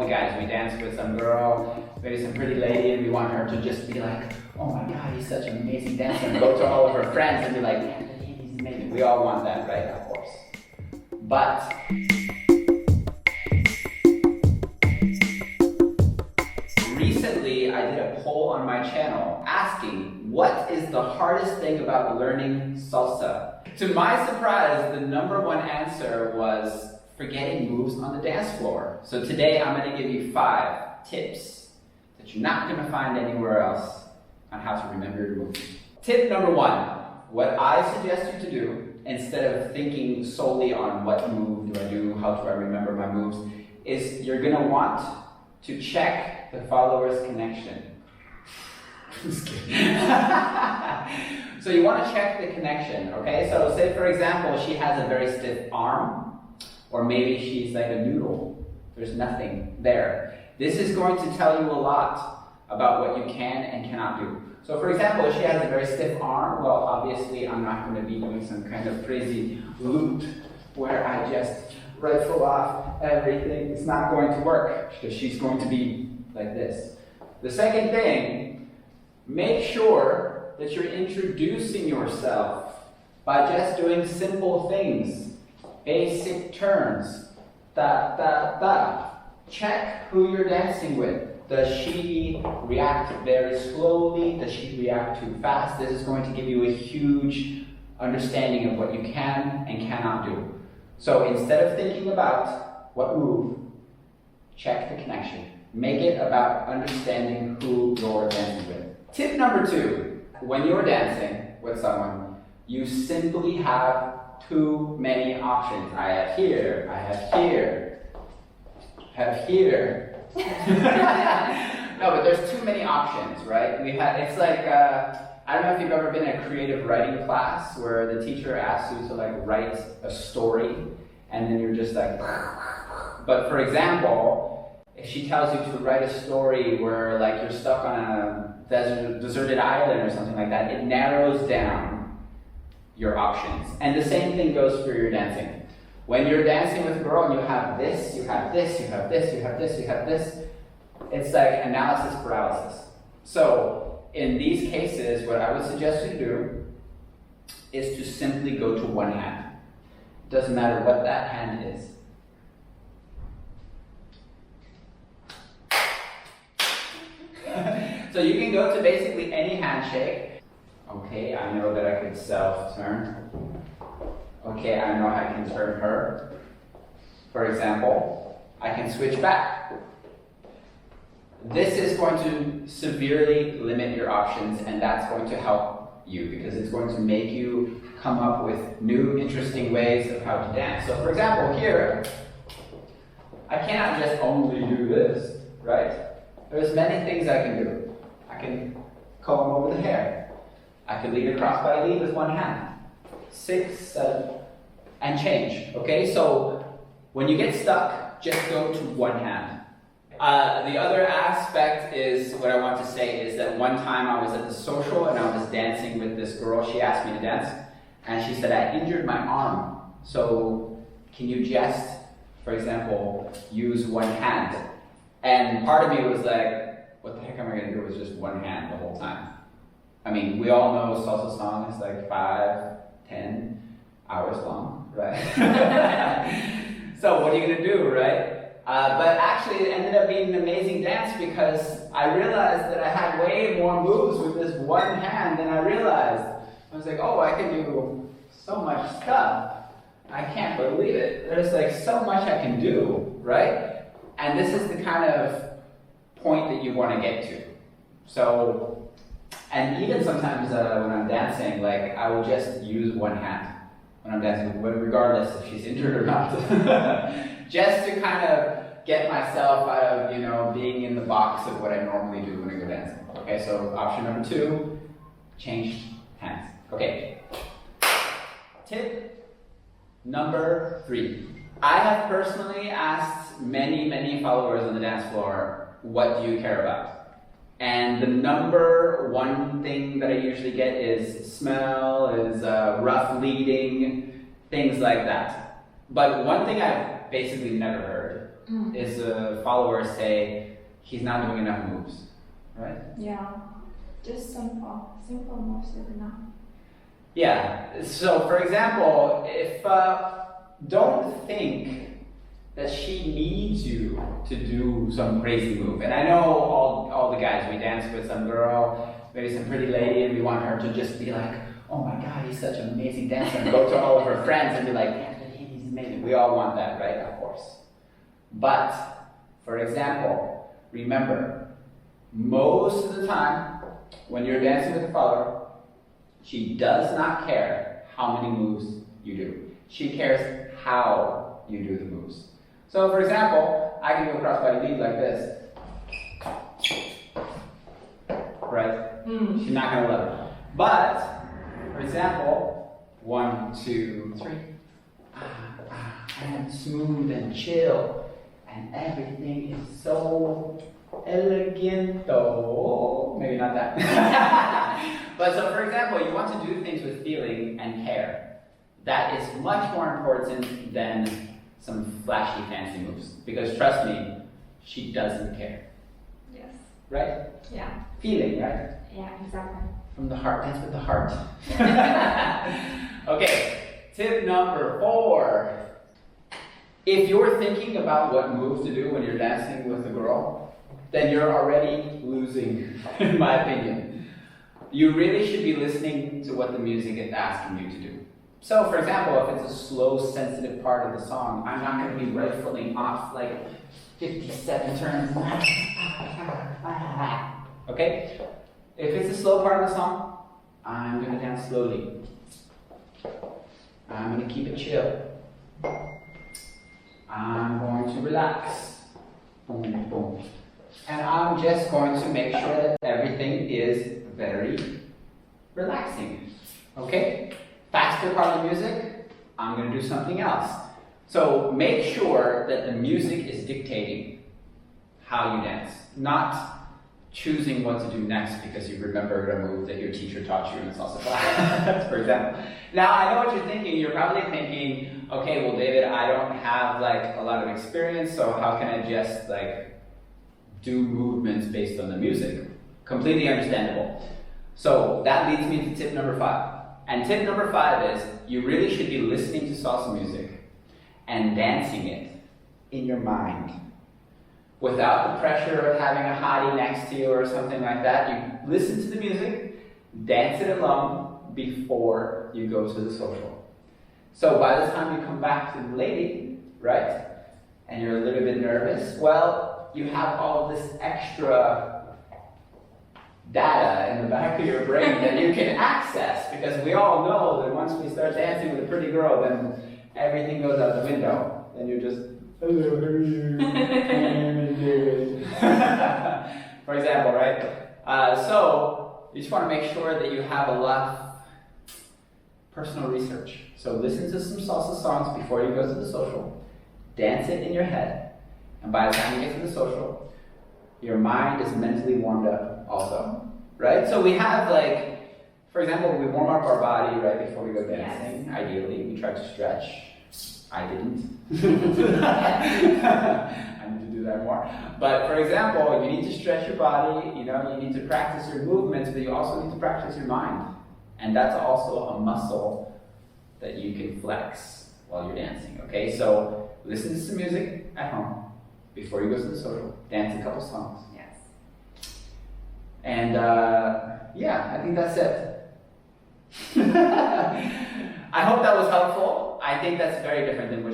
the guys. We dance with some girl, maybe some pretty lady, and we want her to just be like, oh my God, he's such an amazing dancer, and go to all of her friends and be like, yeah, he's amazing. We all want that, right? Of course. But recently, I did a poll on my channel asking, what is the hardest thing about learning salsa? To my surprise, the #1 answer was forgetting moves on the dance floor. So today, I'm going to give you 5 tips that you're not going to find anywhere else on how to remember your moves. Tip #1, what I suggest you to do, instead of thinking solely on what move do I do, how do I remember my moves, is you're going to want to check the follower's connection. Just kidding. So you want to check the connection, okay? So say for example, she has a very stiff arm, or maybe she's like a noodle. There's nothing there. This is going to tell you a lot about what you can and cannot do. So for example, if she has a very stiff arm, well, obviously I'm not going to be doing some kind of crazy loop where I just rifle off everything. It's not going to work because she's going to be like this. The second thing, make sure that you're introducing yourself by just doing simple things. Basic turns. Da, da, da. Check who you're dancing with. Does she react very slowly? Does she react too fast? This is going to give you a huge understanding of what you can and cannot do. So instead of thinking about what move, check the connection. Make it about understanding who you're dancing with. Tip #2, when you're dancing with someone, you simply have too many options. I have here, I have here, have here. No, but there's too many options, right? It's like, I don't know if you've ever been in a creative writing class where the teacher asks you to like write a story and then you're just like, but for example, if she tells you to write a story where like you're stuck on a deserted island or something like that, it narrows down your options. And the same thing goes for your dancing. When you're dancing with a girl and you have this, you have this, you have this, you have this, you have this, it's like analysis paralysis. So in these cases, what I would suggest you do is to simply go to one hand. It doesn't matter what that hand is. So you can go to basically any handshake. Okay, I know that I could self-turn. Okay, I know I can turn her. For example, I can switch back. This is going to severely limit your options, and that's going to help you because it's going to make you come up with new, interesting ways of how to dance. So for example, here, I cannot just only do this, right? There's many things I can do. I can comb over the hair. I can lead a crossbody lead with one hand. 6, 7, and change. Okay, so when you get stuck, just go to one hand. The other aspect is, what I want to say is that one time I was at the social and I was dancing with this girl. She asked me to dance, and she said, I injured my arm. So can you just, for example, use one hand? And part of me was like, what the heck am I going to do with just one hand the whole time? I mean, we all know salsa song is like 5, 10 hours long, right? So what are you going to do, right? But actually it ended up being an amazing dance because I realized that I had way more moves with this one hand than I realized. I was like, oh, I can do so much stuff. I can't believe it. There's like so much I can do, right? And this is the kind of point that you want to get to. So, and even sometimes when I'm dancing, like I will just use one hand when I'm dancing, regardless if she's injured or not. Just to kind of get myself out of, being in the box of what I normally do when I go dancing. Okay, so option #2, change hands. Okay. Tip #3. I have personally asked many followers on the dance floor, what do you care about? And the #1 thing that I usually get is smell, is rough leading, things like that. But one thing I've basically never heard is the followers say he's not doing enough moves, right? Yeah, just simple moves is enough. Yeah, so for example, if don't think that she needs you to do some crazy move. And I know all the guys, we dance with some girl, maybe some pretty lady, and we want her to just be like, oh my God, he's such an amazing dancer, and go to all of her friends and be like, dance with him, he's amazing. We all want that, right? Of course. But, for example, remember, most of the time, when you're dancing with a follower, she does not care how many moves you do. She cares how you do the moves. So, for example, I can go crossbody lead like this. Right? She's not going to love it. But, for example, 1, 2, 3. And smooth and chill. And everything is so eleganto. Maybe not that. But so, for example, you want to do things with feeling and care. That is much more important than some flashy, fancy moves. Because trust me, she doesn't care. Yes. Right? Yeah. Feeling, right? Yeah, exactly. From the heart, dance with the heart. Okay, tip number 4. If you're thinking about what moves to do when you're dancing with a girl, then you're already losing, in my opinion. You really should be listening to what the music is asking you to do. So, for example, if it's a slow, sensitive part of the song, I'm not going to be rifling off like 57 turns. Okay? If it's a slow part of the song, I'm going to dance slowly. I'm going to keep it chill. I'm going to relax. Boom, boom. And I'm just going to make sure that everything is very relaxing. Okay? Faster part of the music, I'm going to do something else. So make sure that the music is dictating how you dance, not choosing what to do next because you remembered a move that your teacher taught you in the salsa class, for example. Now, I know what you're thinking. You're probably thinking, okay, well, David, I don't have like a lot of experience, so how can I just like do movements based on the music? Completely understandable. So that leads me to tip number 5. And tip number 5 is, you really should be listening to salsa music and dancing it in your mind. Without the pressure of having a hottie next to you or something like that. You listen to the music, dance it alone before you go to the social. So by the time you come back to the lady, right, and you're a little bit nervous, well, you have all of this extra data in the back of your brain that you can access, because we all know that once we start dancing with a pretty girl, then everything goes out the window. Then you're just, hello, how are you? My name is David. For example, right? So you just want to make sure that you have a lot of personal research. So listen to some salsa songs before you go to the social, dance it in your head, and by the time you get to the social, your mind is mentally warmed up also, right? So we have like, for example, we warm up our body right before we go dancing. Yes. Ideally, we try to stretch. I didn't. I need to do that more. But for example, you need to stretch your body, you know, you need to practice your movements, but you also need to practice your mind. And that's also a muscle that you can flex while you're dancing, okay? So listen to some music at home before you go to the social. Dance a couple songs. Yes. And yeah, I think that's it. I hope that was helpful. I think that's very different than what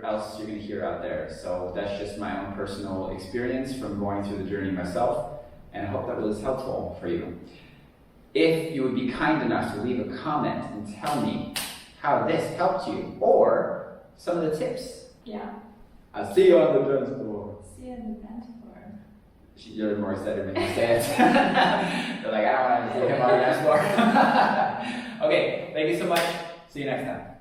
else you're going to hear out there. So that's just my own personal experience from going through the journey myself. And I hope that was helpful for you. If you would be kind enough to leave a comment and tell me how this helped you, or some of the tips. Yeah. I'll see you on the dance floor. See you on the dance floor. You're more excited when you say it. You're like, I don't want to see him on the dance floor. Okay, thank you so much. See you next time.